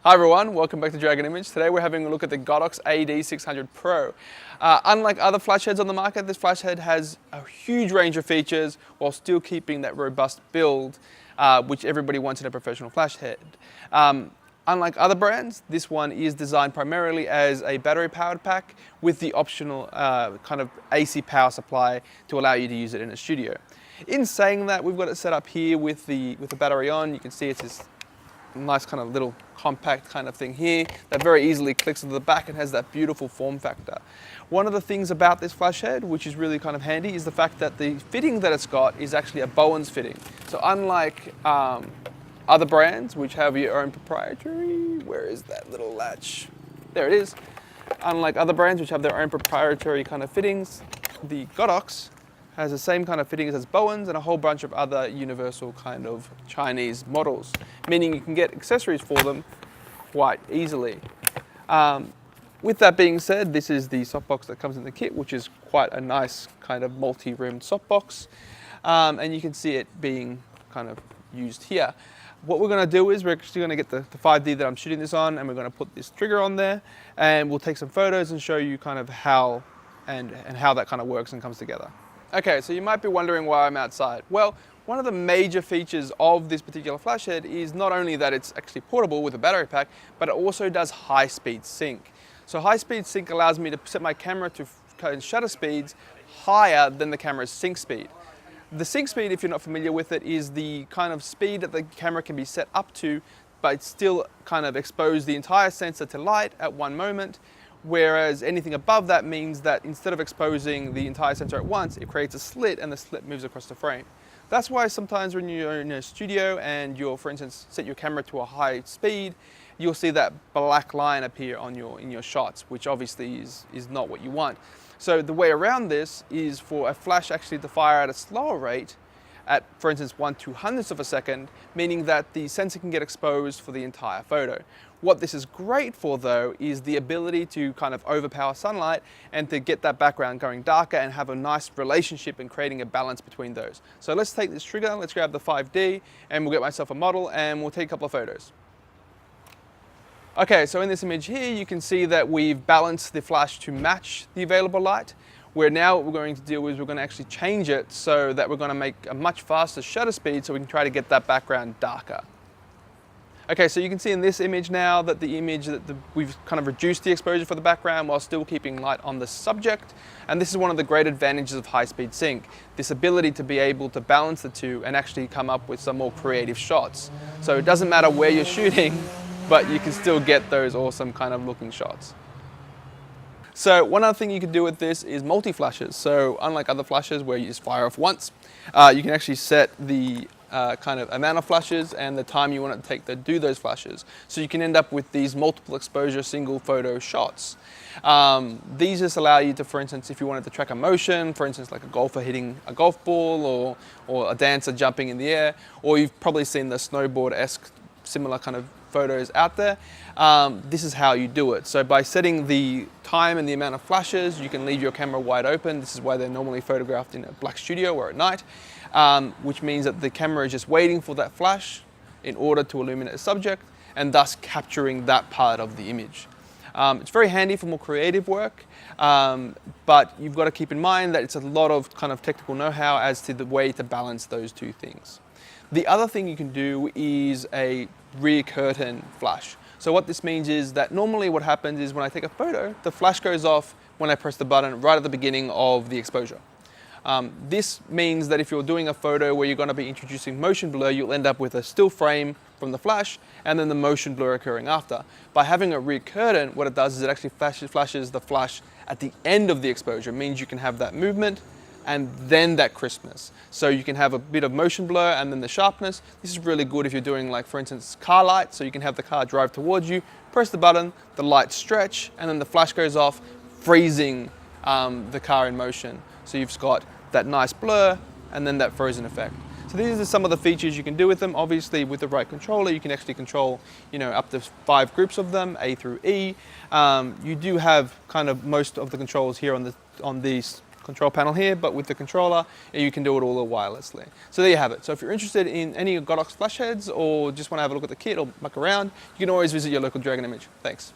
Hi everyone, welcome back to Dragon Image. Today we're having a look at the Godox AD600 Pro. Unlike other flash heads on the market, this flash head has a huge range of features while still keeping that robust build, which everybody wants in a professional flash head. Unlike other brands, this one is designed primarily as a battery-powered pack with the optional kind of AC power supply to allow you to use it in a studio. In saying that, we've got it set up here with the battery on. You can see it's this nice kind of little compact kind of thing here that very easily clicks to the back and has that beautiful form factor. One of the things about this flash head, which is really kind of handy, is the fact that the fitting that it's got is actually a Bowens fitting. So unlike other brands which have your own proprietary, where is that little latch? There it is. Unlike other brands which have their own proprietary kind of fittings, the Godox has the same kind of fittings as Bowens and a whole bunch of other universal kind of Chinese models, meaning you can get accessories for them quite easily. With that being said, this is the softbox that comes in the kit, which is quite a nice kind of multi-rimmed softbox, and you can see it being kind of used here. What we're going to do is we're actually going to get the 5D that I'm shooting this on, and we're going to put this trigger on there, and we'll take some photos and show you kind of how and how that kind of works and comes together. Okay, so you might be wondering why I'm outside. Well, one of the major features of this particular flash head is not only that it's actually portable with a battery pack, but it also does high-speed sync. So high-speed sync allows me to set my camera to shutter speeds higher than the camera's sync speed. The sync speed, if you're not familiar with it, is the kind of speed that the camera can be set up to, but still kind of expose the entire sensor to light at one moment. Whereas anything above that means that instead of exposing the entire sensor at once, it creates a slit and the slit moves across the frame. That's why sometimes when you're in a studio and you're, for instance, set your camera to a high speed, you'll see that black line appear on in your shots, which obviously is not what you want. So the way around this is for a flash actually to fire at a slower rate at, for instance, 1/200th of a second, meaning that the sensor can get exposed for the entire photo. What this is great for though is the ability to kind of overpower sunlight and to get that background going darker and have a nice relationship and creating a balance between those. So let's take this trigger, let's grab the 5D and we'll get myself a model and we'll take a couple of photos. Okay, so in this image here you can see that we've balanced the flash to match the available light. Where now what we're going to do is we're going to actually change it so that we're going to make a much faster shutter speed so we can try to get that background darker. Okay, so you can see in this image now that we've kind of reduced the exposure for the background while still keeping light on the subject. And this is one of the great advantages of high-speed sync, this ability to be able to balance the two and actually come up with some more creative shots. So it doesn't matter where you're shooting, but you can still get those awesome kind of looking shots. So one other thing you can do with this is multi-flashes. So unlike other flashes where you just fire off once, you can actually set the kind of amount of flashes and the time you want it to take to do those flashes. So you can end up with these multiple exposure single photo shots. These just allow you to, for instance, if you wanted to track a motion, for instance, like a golfer hitting a golf ball or a dancer jumping in the air, or you've probably seen the snowboard-esque similar kind of photos out there. This is how you do it. So by setting the time and the amount of flashes, you can leave your camera wide open. This is why they're normally photographed in a black studio or at night, which means that the camera is just waiting for that flash in order to illuminate the subject and thus capturing that part of the image. It's very handy for more creative work, but you've got to keep in mind that it's a lot of kind of technical know-how as to the way to balance those two things. The other thing you can do is a rear curtain flash. So what this means is that normally what happens is when I take a photo, the flash goes off when I press the button right at the beginning of the exposure. This means that if you're doing a photo where you're going to be introducing motion blur, you'll end up with a still frame from the flash and then the motion blur occurring after. By having a rear curtain, what it does is it actually flashes the flash at the end of the exposure. It means you can have that movement and then that crispness. So you can have a bit of motion blur and then the sharpness. This is really good if you're doing, like, for instance, car light, so you can have the car drive towards you, press the button, the lights stretch, and then the flash goes off, freezing the car in motion. So you've got that nice blur and then that frozen effect. So these are some of the features you can do with them. Obviously, with the right controller, you can actually control, up to 5 groups of them, A through E. You do have kind of most of the controls here on these control panel here, but with the controller, you can do it all wirelessly. So there you have it. So if you're interested in any Godox flash heads or just want to have a look at the kit or muck around, you can always visit your local Dragon Image. Thanks.